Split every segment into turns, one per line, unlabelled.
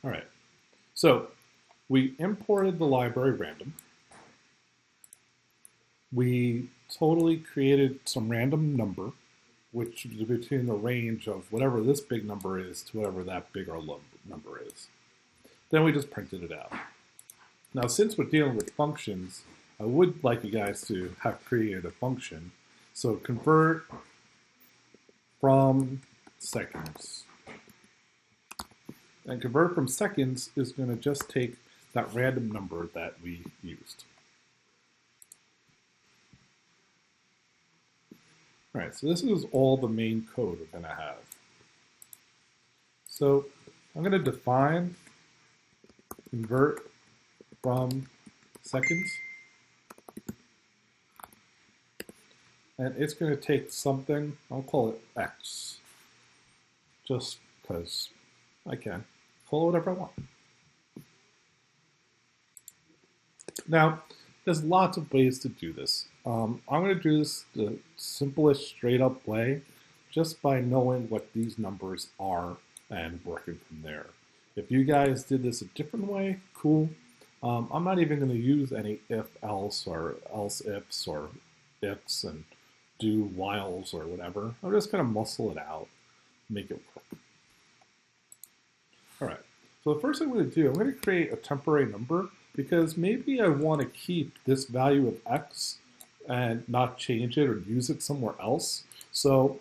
All right, so we imported the library random. We totally created some random number, which is between the range of whatever this big number is to whatever that big or low number is. Then we just printed it out. Now, since we're dealing with functions, I would like you guys to have created a function. So convert from seconds. And convert from seconds is going to just take that random number that we used. All right, so this is all the main code we're going to have. So I'm going to define convert from seconds. And it's going to take something, I'll call it X, just because I can. Call it whatever I want. Now, there's lots of ways to do this. I'm going to do this the simplest straight up way, just by knowing what these numbers are and working from there. If you guys did this a different way, cool. I'm not even going to use any if else or else ifs or ifs and do whiles or whatever. I'm just going to muscle it out, make it work. All right, so the first thing I'm going to do, I'm going to create a temporary number because maybe I want to keep this value of X and not change it or use it somewhere else. So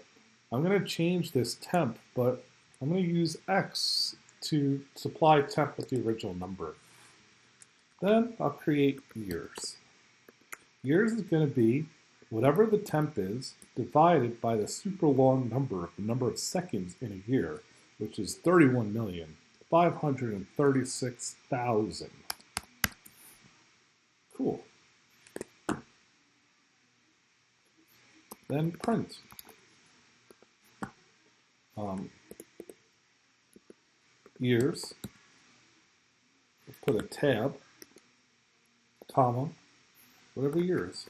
I'm going to change this temp, but I'm going to use X to supply temp with the original number. Then I'll create years. Years is going to be whatever the temp is divided by the super long number, the number of seconds in a year, which is 31,536,000. Cool. Then print. Years. Put a tab, comma, whatever years.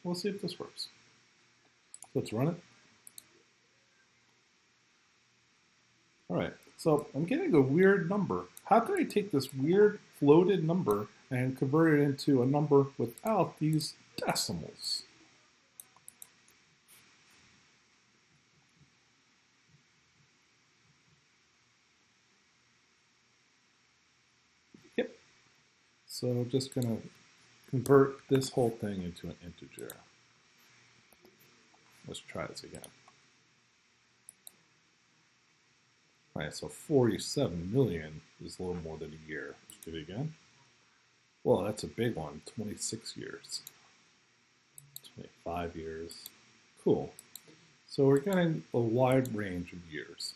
We'll see if this works. Let's run it. All right, so I'm getting a weird number. How can I take this weird floated number and convert it into a number without these decimals? Yep. So I'm just going to convert this whole thing into an integer. Let's try this again. All right, so 47 million is a little more than a year. Let's do it again. Well, that's a big one, 26 years. 25 years. Cool. So we're getting a wide range of years.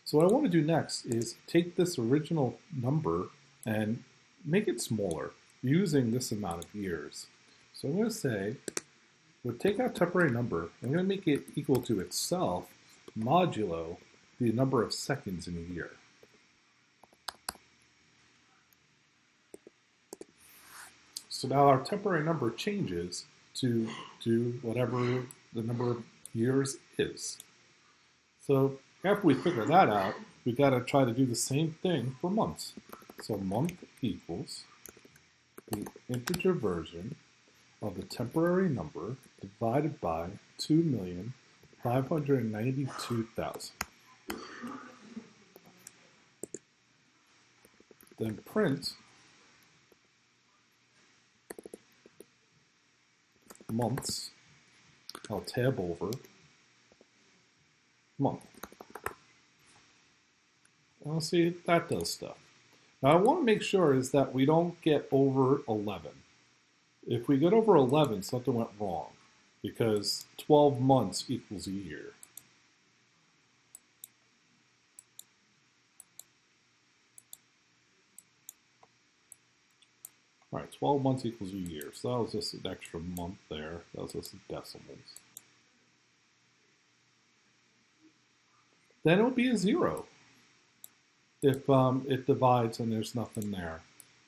So what I want to do next is take this original number and make it smaller using this amount of years. So I'm going to say, we'll take our temporary number, I'm going to make it equal to itself modulo the number of seconds in a year. So now our temporary number changes to do whatever the number of years is. So after we figure that out, we got to try to do the same thing for months. So month equals the integer version of the temporary number divided by 2,592,000. Then print months. I'll tab over month. And I'll see if that does stuff. Now I want to make sure is that we don't get over 11. If we get over 11, something went wrong because 12 months equals a year. All right, 12 months equals a year. So that was just an extra month there. That was just decimals. Then it'll be a 0 if it divides and there's nothing there.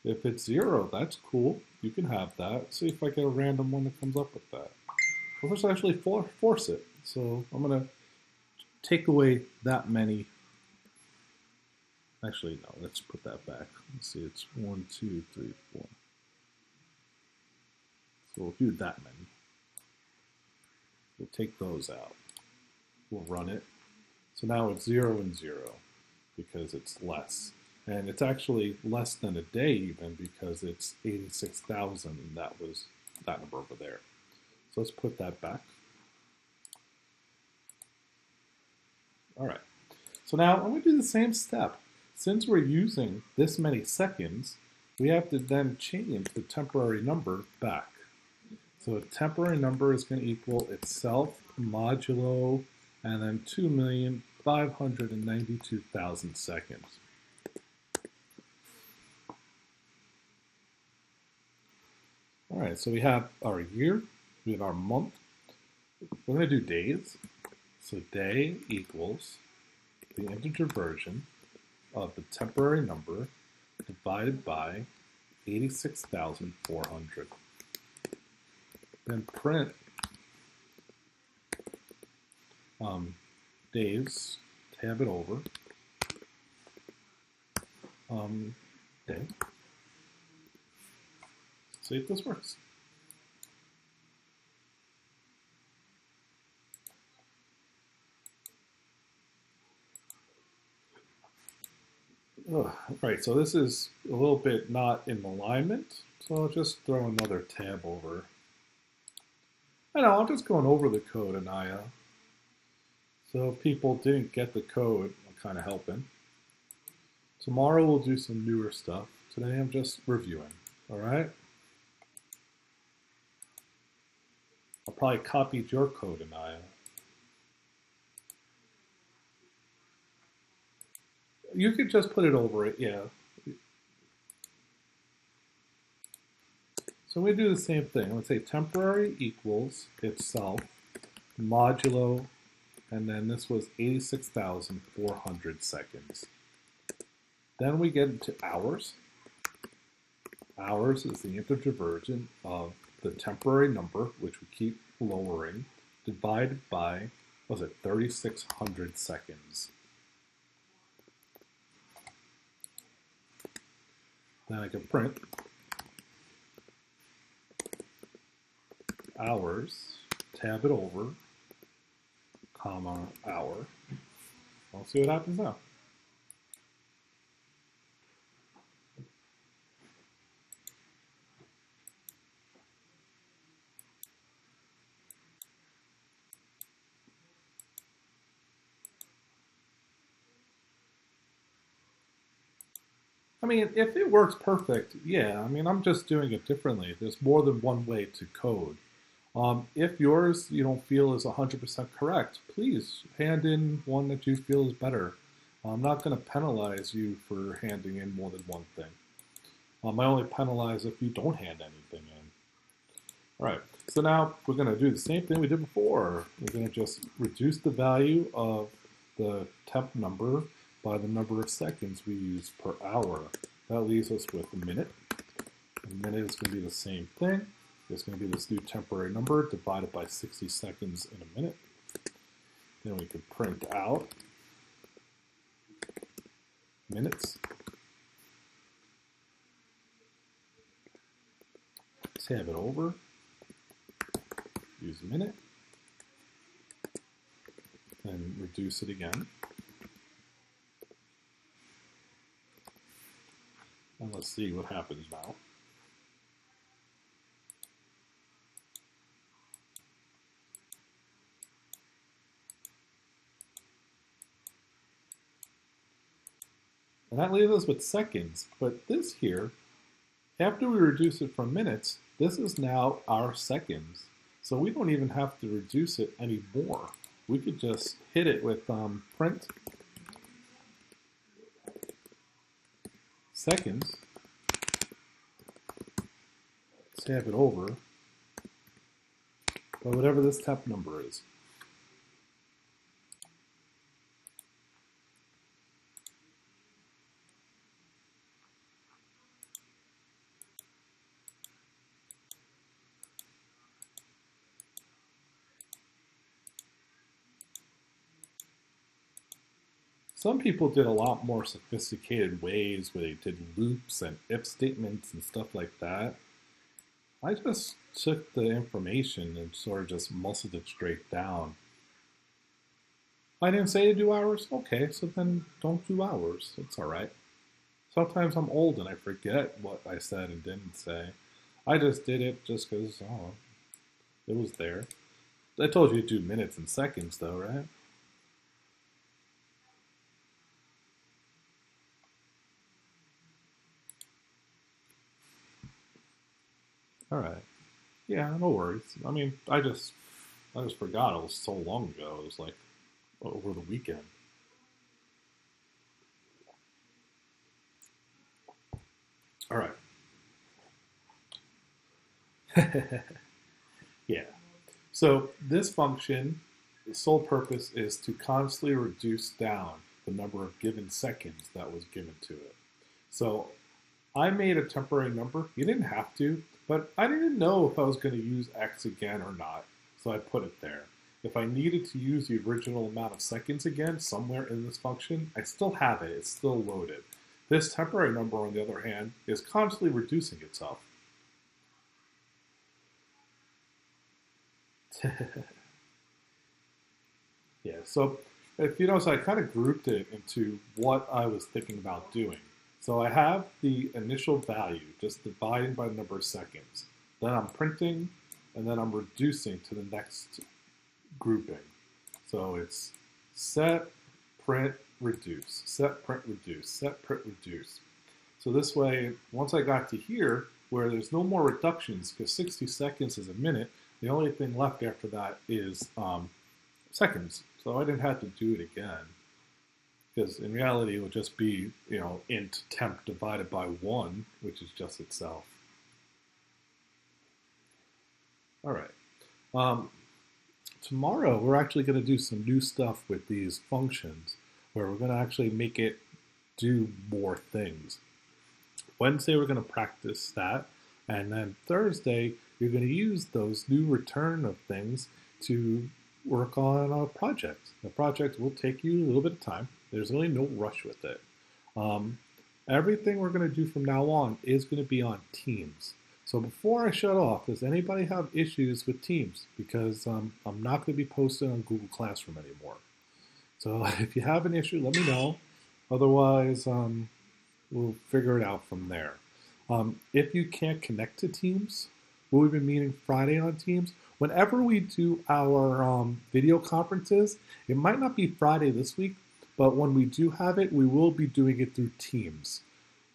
If it's 0, that's cool. You can have that. See if I get a random one that comes up with that. Well, let's actually force it. So I'm going to take away that many Actually, no, let's put that back. Let's see, it's 1, 2, 3, 4. So we'll do that many. We'll take those out. We'll run it. So now it's 0 and 0 because it's less. And it's actually less than a day even because it's 86,000 and that was that number over there. So let's put that back. All right. So now I'm going to do the same step. Since we're using this many seconds, we have to then change the temporary number back. So a temporary number is going to equal itself modulo and then 2,592,000 seconds. All right, so we have our year, we have our month. We're going to do days. So day equals the integer version of the temporary number divided by 86,400. Then print days, tab it over, day. See if this works. Right, so this is a little bit not in alignment, so I'll just throw another tab over. I know, I'm just going over the code, Anaya. So if people didn't get the code, I'm kind of helping. Tomorrow we'll do some newer stuff. Today I'm just reviewing, all right? I'll probably copy your code, Anaya. You could just put it over it, yeah. So we do the same thing. I'm going to say temporary equals itself modulo, and then this was 86,400 seconds. Then we get into hours. Hours is the integer version of the temporary number, which we keep lowering, divided by, what was it, 3,600 seconds. Then I can print hours, tab it over, comma, hour. I'll see what happens now. I mean, if it works perfect, yeah. I mean, I'm just doing it differently. There's more than one way to code. If yours you don't feel is 100% correct, please hand in one that you feel is better. I'm not going to penalize you for handing in more than one thing. I only penalize if you don't hand anything in. All right, so now we're going to do the same thing we did before. We're going to just reduce the value of the temp number by the number of seconds we use per hour. That leaves us with a minute. A minute is going to be the same thing. It's going to be this new temporary number divided by 60 seconds in a minute. Then we can print out minutes. Tab it over. Use a minute. And reduce it again. And let's see what happens now. And that leaves us with seconds. But this here, after we reduce it from minutes, this is now our seconds. So we don't even have to reduce it anymore. We could just hit it with print seconds, tab it over by whatever this temp number is. some people did a lot more sophisticated ways where they did loops and if statements and stuff like that. I just took the information and sort of just muscled it straight down. I didn't say to do hours? Okay, so then don't do hours. It's all right. Sometimes I'm old and I forget what I said and didn't say. I just did it just because, oh, it was there. I told you to do minutes and seconds though, right? All right. Yeah, no worries. I mean, I just forgot. It was so long ago. It was like over the weekend. All right. Yeah. So this function, the sole purpose is to constantly reduce down the number of given seconds that was given to it. So I made a temporary number. You didn't have to, but I didn't know if I was going to use X again or not. So I put it there. If I needed to use the original amount of seconds again somewhere in this function, I still have it. It's still loaded. This temporary number, on the other hand, is constantly reducing itself. Yeah, so if you notice, I kind of grouped it into what I was thinking about doing. So I have the initial value, just dividing by the number of seconds. Then I'm printing, and then I'm reducing to the next grouping. So it's set, print, reduce, set, print, reduce, set, print, reduce. So this way, once I got to here, where there's no more reductions, because 60 seconds is a minute, the only thing left after that is seconds. So I didn't have to do it again. Because in reality, it would just be, int temp divided by 1, which is just itself. All right. Tomorrow, we're actually going to do some new stuff with these functions, where we're going to actually make it do more things. Wednesday, we're going to practice that. And then Thursday, you're going to use those new return of things to work on a project. The project will take you a little bit of time. There's really no rush with it. Everything we're going to do from now on is going to be on Teams. So before I shut off, does anybody have issues with Teams? Because I'm not going to be posted on Google Classroom anymore. So if you have an issue, let me know. Otherwise, we'll figure it out from there. If you can't connect to Teams, we'll be meeting Friday on Teams. Whenever we do our video conferences, it might not be Friday this week, but when we do have it, we will be doing it through Teams.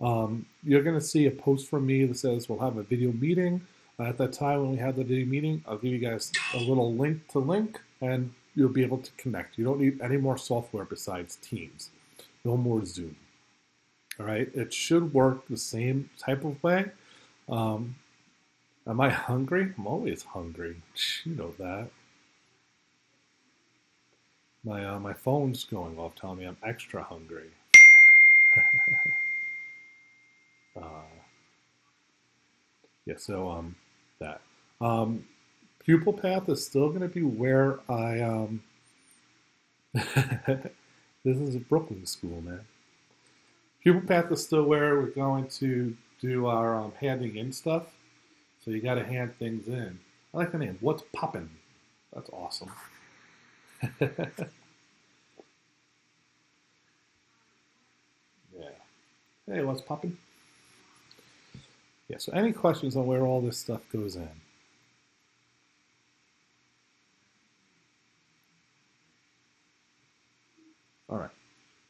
You're going to see a post from me that says we'll have a video meeting. At that time when we have the video meeting, I'll give you guys a little link to link, and you'll be able to connect. You don't need any more software besides Teams. No more Zoom. All right, it should work the same type of way. Am I hungry? I'm always hungry. You know that. My phone's going off telling me I'm extra hungry. Yeah, so that. Pupil path is still going to be where I this is a Brooklyn school, man. Pupil path is still where we're going to do our handing in stuff. So you got to hand things in. I like the name. What's poppin'? That's awesome. Yeah. Hey, what's poppin'? Yeah, so any questions on where all this stuff goes in? All right.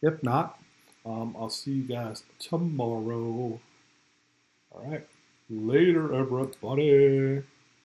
If not, I'll see you guys tomorrow. All right. Later, everybody.